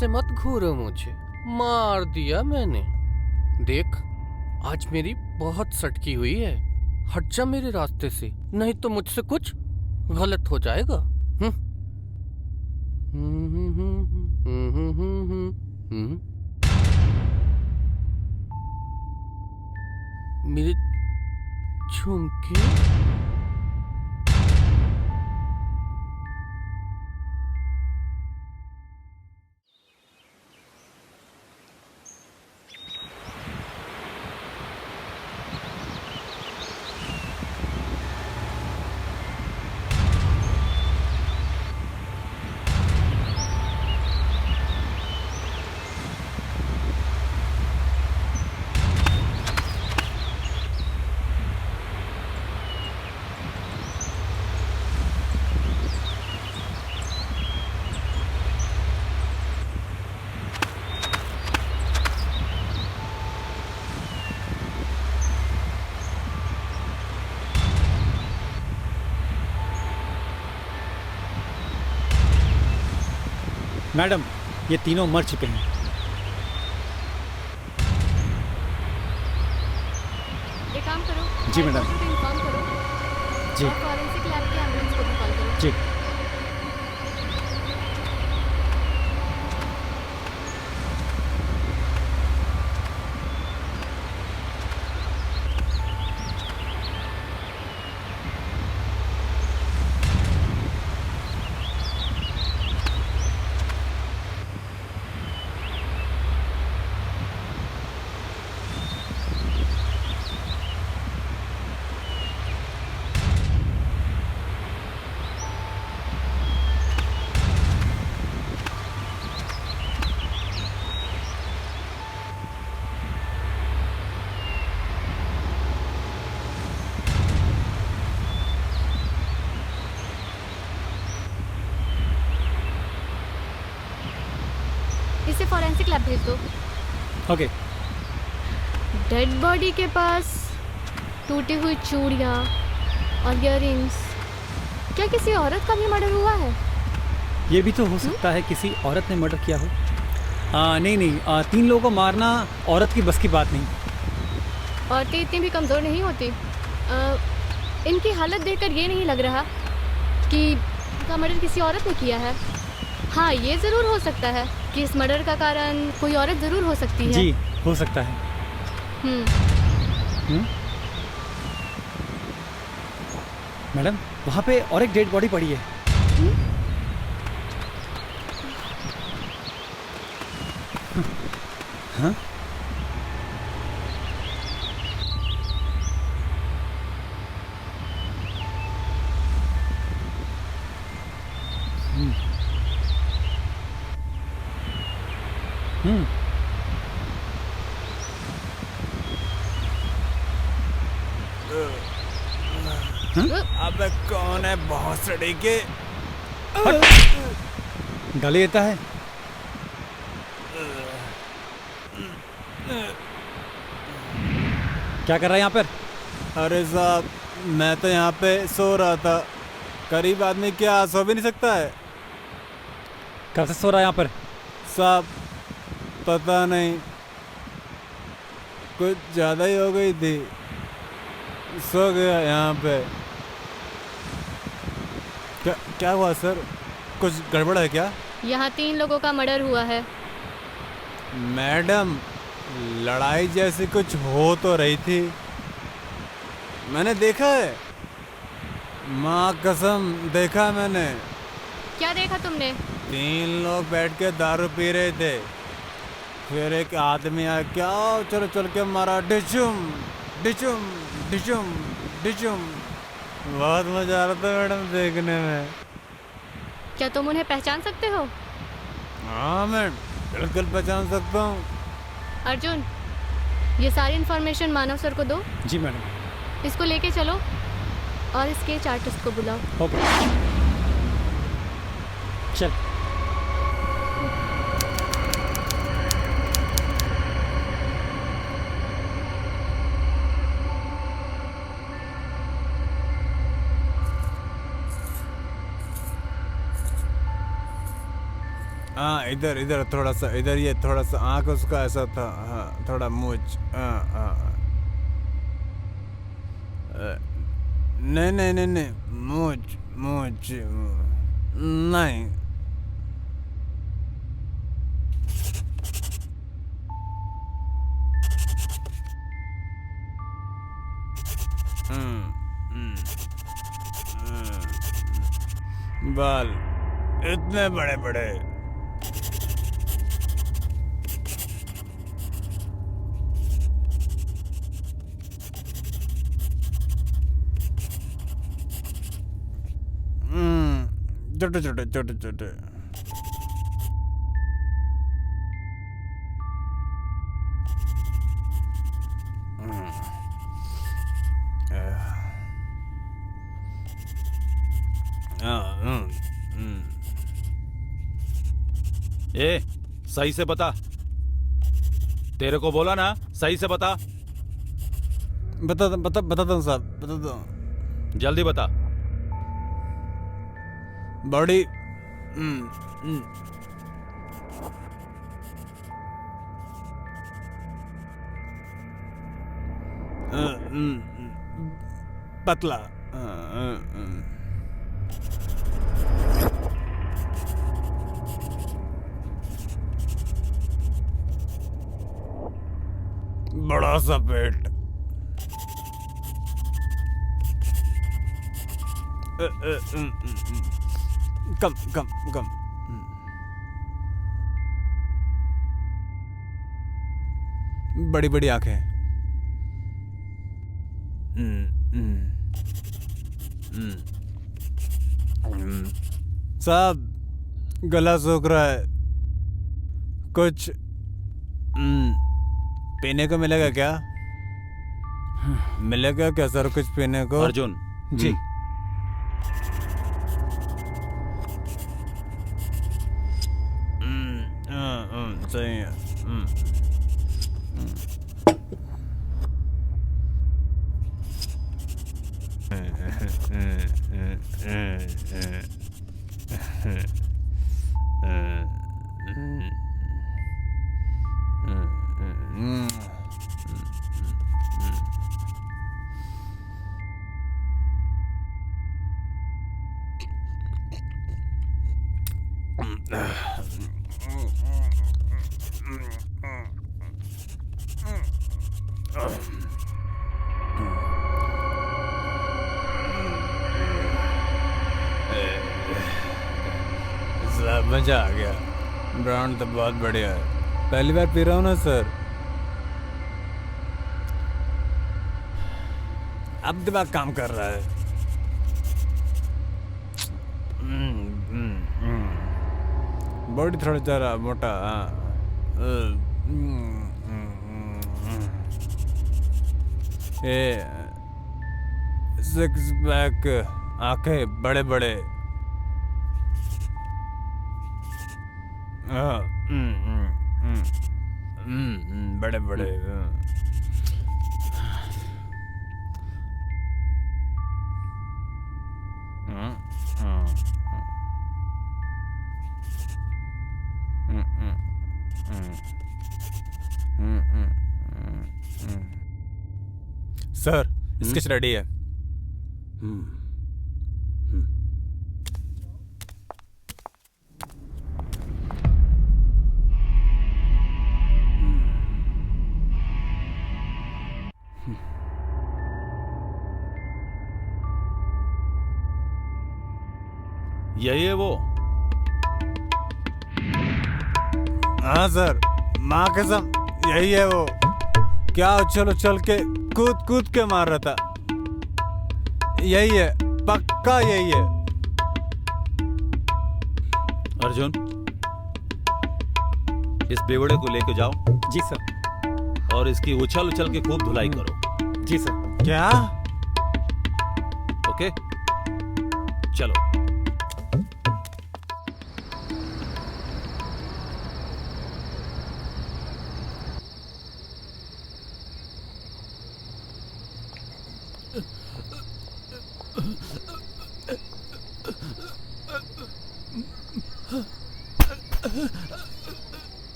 से मत घूरो मुझे, मार दिया मैंने। देख, आज मेरी बहुत सटकी हुई है। हट जा मेरे रास्ते से, नहीं तो मुझसे कुछ गलत हो जाएगा। हम्म। मेरे झुमके। मैडम, ये तीनों मर चुके हैं। एक काम करो, जी मैडम। इन्फॉर्म करो जी। और फॉरेंसिक लैब के एम्बुलेंस को भी कॉल करो। जी। इसे फॉरेंसिक लैब भेज दो। ओके। डेड बॉडी के पास टूटी हुई चूड़ियाँ और इयररिंग्स। क्या किसी औरत का भी मर्डर हुआ है? ये भी तो हो सकता है किसी औरत ने मर्डर किया हो। नहीं नहीं, 3 लोगों को मारना औरत की बस की बात नहीं। औरतें इतनी भी कमज़ोर नहीं होती। इनकी हालत देखकर ये नहीं लग रहा कि इनका मर्डर किसी औरत ने किया है। हाँ, ये ज़रूर हो सकता है कि इस मर्डर का कारण कोई औरत ज़रूर हो सकती है। जी, हो सकता है। मैडम, वहाँ पे और एक डेड बॉडी पड़ी है। हाँ? अबे कौन है भौंसड़ी के? गाली देता है। क्या कर रहा है यहाँ पर? अरे साहब, मैं तो यहाँ पे सो रहा था। गरीब आदमी क्या सो भी नहीं सकता है? कब से सो रहा है यहाँ पर? साहब, पता नहीं, कुछ ज़्यादा ही हो गई थी, सो गया यहाँ पे। क्या हुआ सर? कुछ गड़बड़ है क्या? यहाँ 3 लोगों का मर्डर हुआ है। मैडम, लड़ाई जैसी कुछ हो तो रही थी, मैंने देखा है, माँ कसम देखा मैंने। क्या देखा तुमने? 3 लोग बैठ के दारू पी रहे थे, फिर एक आदमी आया, क्या चल चल के मारा, डिचुम डिचुम डिचुम डिचुम। बहुत मजा आ रहा था मैडम देखने में। क्या तुम उन्हें पहचान सकते हो? हाँ, मैं बिल्कुल पहचान सकता हूँ। अर्जुन, ये सारी इन्फॉर्मेशन मानव सर को दो। जी मैडम। इसको लेके चलो और इस स्केच आर्टिस्ट को बुलाओ। ओके, चल। हाँ इधर इधर थोड़ा सा, इधर ये थोड़ा सा आँख उसका ऐसा था, हाँ थोड़ा मूंछ, हाँ हाँ। नहीं नहीं नहीं नहीं, मूंछ मूंछ नहीं। बाल इतने बड़े बड़े। छोटे छोटे छोटे छोटे। ए, सही से बता। तेरे को बोला ना, सही से बता। बताता हूँ साहब, बताता हूँ। जल्दी बता। बॉडी पतला, बड़ा सा पेट, कम कम कम, बड़ी बड़ी आंखें, साहब गला सूख रहा है, कुछ पीने को मिलेगा क्या? मिलेगा क्या सर कुछ पीने को? अर्जुन जी। सही है। मजा आ गया, ब्रांड तो बहुत बढ़िया है, पहली बार पी रहा हूँ ना सर। अब दिमाग काम कर रहा है। बॉडी थोड़ा जरा मोटा, ये सिक्स पैक, आंखें बड़े बड़े, बड़े बड़े, सर स्केच रेडी है। यही है वो? हाँ सर, माँ कसम यही है वो। क्या उछल उछल के कूद कूद के मार रहा था, यही है, पक्का यही है। अर्जुन, इस बेवड़े को लेके जाओ। जी सर। और इसकी उछल उछल के खूब धुलाई करो। जी सर। क्या? ओके, चलो।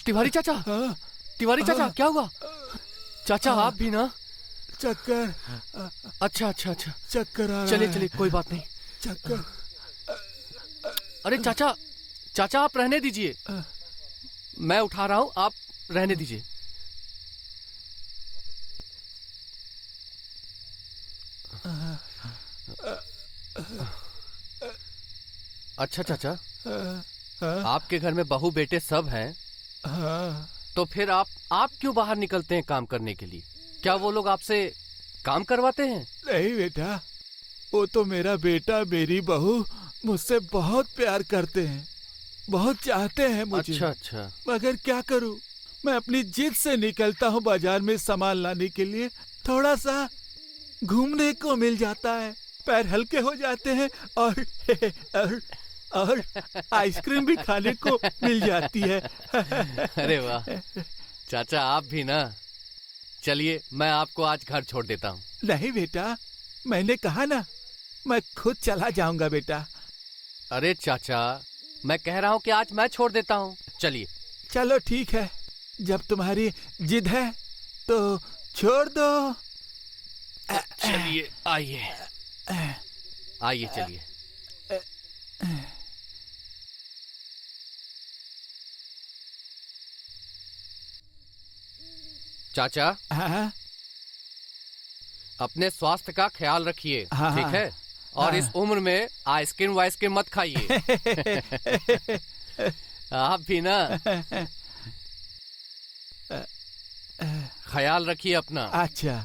तिवारी चाचा, तिवारी चाचा क्या हुआ? चाचा आप भी ना? चक्कर, अच्छा अच्छा अच्छा, चक्कर आ रहा चलिए है। चलिए कोई बात नहीं। चक्कर। अरे चाचा, चाचा आप रहने दीजिए, मैं उठा रहा हूँ, आप रहने दीजिए। अच्छा चाचा, आपके घर में बहू बेटे सब हैं, तो फिर आप क्यों बाहर निकलते हैं काम करने के लिए? क्या वो लोग आपसे काम करवाते हैं? नहीं बेटा, वो तो मेरा बेटा मेरी बहू मुझसे बहुत प्यार करते हैं, बहुत चाहते हैं मुझे। अच्छा अच्छा, मगर क्या करूं, मैं अपनी जिद से निकलता हूं बाजार में सामान लाने के लिए, थोड़ा सा घूमने को मिल जाता है, पैर हल्के हो जाते हैं और आइसक्रीम भी खाने को मिल जाती है। अरे वाह चाचा, आप भी ना। चलिए मैं आपको आज घर छोड़ देता हूँ। नहीं बेटा, मैंने कहा ना, मैं खुद चला जाऊंगा बेटा। अरे चाचा, मैं कह रहा हूँ कि आज मैं छोड़ देता हूँ, चलिए। चलो ठीक है, जब तुम्हारी जिद है तो छोड़ दो। चलिए आइए, आइए चलिए। चाचा, हाँ अपने स्वास्थ्य का ख्याल रखिए, हाँ, ठीक है? और हाँ। इस उम्र में आइसक्रीम वाइसक्रीम मत खाइए। आप भी ना ख्याल रखिए अपना। अच्छा।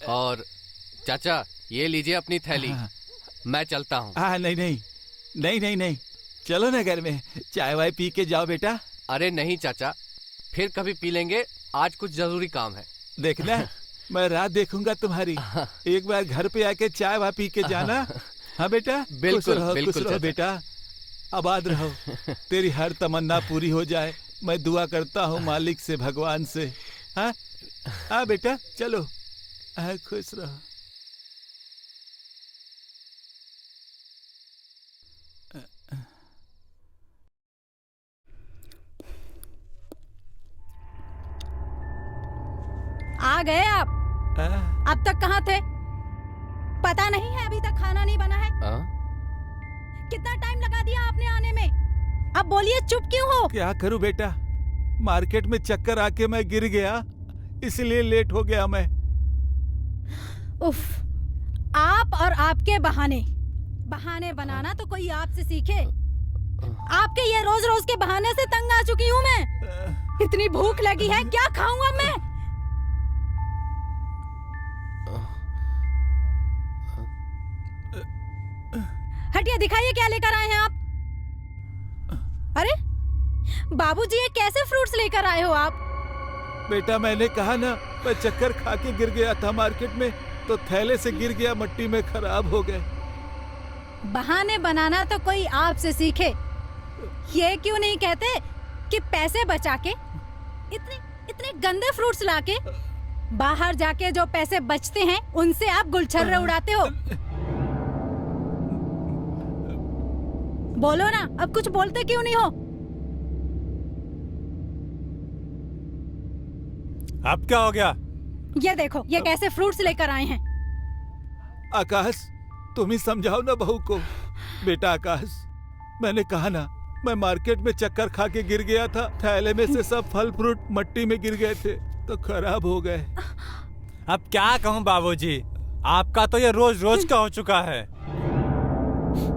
और चाचा, ये लीजिए अपनी थैली, हाँ। मैं चलता हूँ। हाँ नहीं नहीं नहीं नहीं नहीं, चलो ना घर में चाय वाय पी के जाओ बेटा। अरे नहीं चाचा, फिर कभी पी लेंगे, आज कुछ जरूरी काम है। देखना, मैं रात देखूंगा तुम्हारी, एक बार घर पे आके चाय वाय पी के जाना। हाँ बेटा, बिल्कुल, खुश रहो, बिल्कुल खुश रहो चाचा। बेटा, आबाद रहो, तेरी हर तमन्ना पूरी हो जाए, मैं दुआ करता हूँ मालिक से, भगवान से। हाँ हाँ बेटा, चलो, हाँ खुश रहो। आ गए आप? हाँ? अब तक कहाँ थे? पता नहीं है अभी तक खाना नहीं बना है? कितना टाइम लगा दिया आपने आने में? अब बोलिए, चुप क्यों हो? क्या करूं बेटा, मार्केट में चक्कर आके मैं गिर गया, इसलिए लेट हो गया मैं। उफ, आप और आपके बहाने। बहाने बनाना तो कोई आपसे सीखे। आपके ये रोज रोज के बहाने से तंग आ चुकी हूँ मैं। इतनी भूख लगी है, क्या खाऊं अब मैं? हटिए, दिखाइए क्या लेकर आए हैं आप। अरे बाबूजी, ये कैसे फ्रूट्स लेकर आए हो आप? बेटा मैंने कहा ना, मैं चक्कर खा के गिर गया था मार्केट में, तो थैले से गिर गया, मिट्टी में खराब हो गए। बहाने बनाना तो कोई आपसे सीखे। ये क्यों नहीं कहते कि पैसे बचा के इतने इतने गंदे फ्रूट्स लाके बाहर जाके जो पैसे बचते हैं उनसे आप गुलछर्रे उड़ाते हो। बोलो ना, अब कुछ बोलते क्यों नहीं हो? अब क्या हो गया? ये देखो, ये कैसे फ्रूट्स लेकर आए हैं। आकाश, तुम ही समझाओ ना बहू को। बेटा आकाश, मैंने कहा ना, मैं मार्केट में चक्कर खा के गिर गया था, थैले में से सब फल फ्रूट मट्टी में गिर गए थे तो खराब हो गए। अब क्या कहूँ बाबूजी, आपका तो ये रोज रोज का हो चुका है।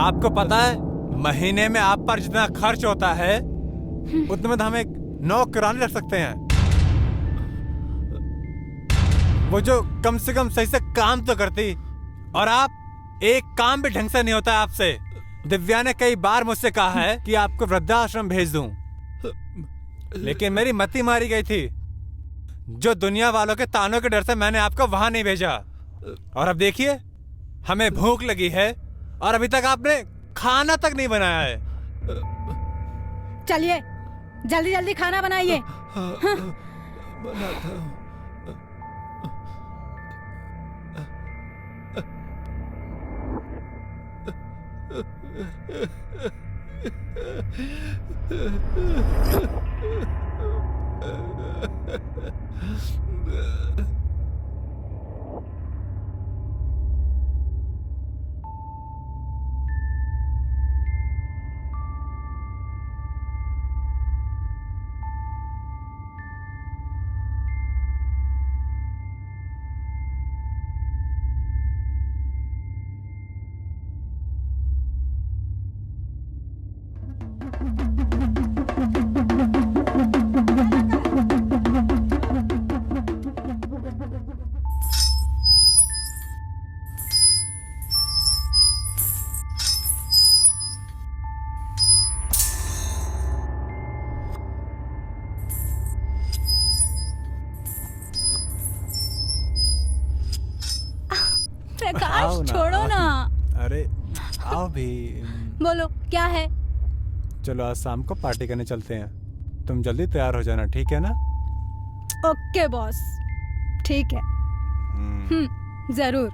आपको पता है, महीने में आप पर जितना खर्च होता है उतने में तो हम एक नौकरानी रख सकते हैं, वो जो कम से कम सही से काम तो करती। और आप एक काम भी ढंग से नहीं होता आपसे। दिव्या ने कई बार मुझसे कहा है कि आपको वृद्धाश्रम भेज दूं, लेकिन मेरी मति मारी गई थी। जो दुनिया वालों के तानों के डर से मैंने आपको वहां नहीं भेजा। और अब देखिए, हमें भूख लगी है और अभी तक आपने खाना तक नहीं बनाया है। चलिए जल्दी जल्दी खाना बनाइए। बनाता हूँ। प्रकाश आओ ना। छोड़ो ना। अरे आओ भी। बोलो क्या है? चलो आज शाम को पार्टी करने चलते हैं, तुम जल्दी तैयार हो जाना, ठीक है ना? ओके बॉस, ठीक है। जरूर।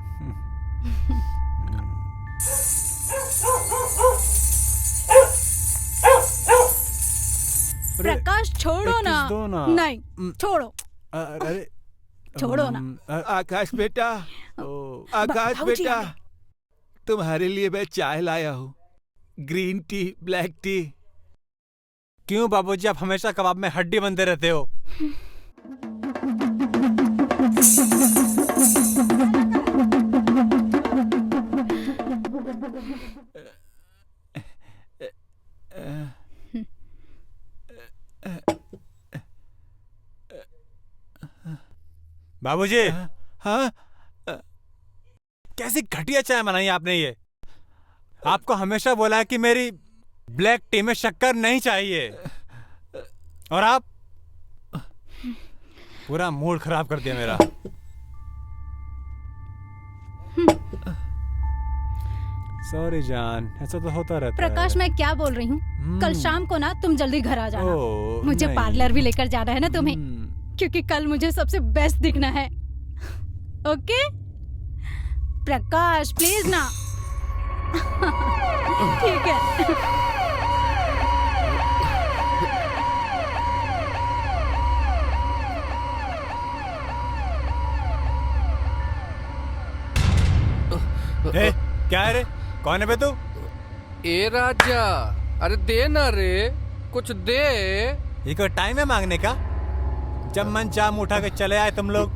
प्रकाश छोड़ो किस ना। दो ना। नहीं छोड़ो, अरे छोड़ो ना। आकाश बेटा, आकाश बाबूजी बेटा, आ गए। तुम्हारे लिए मैं चाय लाया हूँ, ग्रीन टी, ब्लैक टी। क्यों बाबूजी, आप हमेशा कबाब में हड्डी बनते रहते हो? बाबूजी, हाँ, कैसी घटिया चाय बनाई आपने ये। आपको हमेशा बोला है कि मेरी ब्लैक टी में शक्कर नहीं चाहिए, और आप पूरा मूड खराब कर दिया मेरा। सॉरी जान, ऐसा तो होता रहता प्रकाश है। मैं क्या बोल रही हूँ, कल शाम को ना तुम जल्दी घर आ जाना। ओह, मुझे नहीं। पार्लर भी लेकर जाना है ना तुम्हें, हम्म, क्योंकि कल मुझे सबसे बेस्ट दिखना है। ओके प्रकाश प्लीज ना। ठीक है। ए, क्या है रे? कौन है बे तू? ए राजा, अरे दे ना रे, कुछ दे। ये कोई टाइम है मांगने का? जब मन चाह मुंह उठा के चले आए तुम लोग।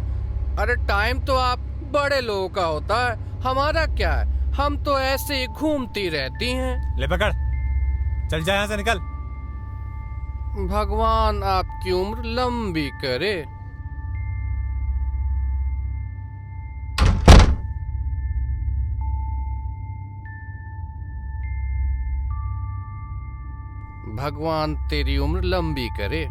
अरे टाइम तो आप बड़े लोगों का होता है, हमारा क्या है, हम तो ऐसे ही घूमती रहती हैं। ले पकड़, चल जा यहाँ से, निकल। भगवान आपकी उम्र लंबी करे। भगवान तेरी उम्र लंबी करे।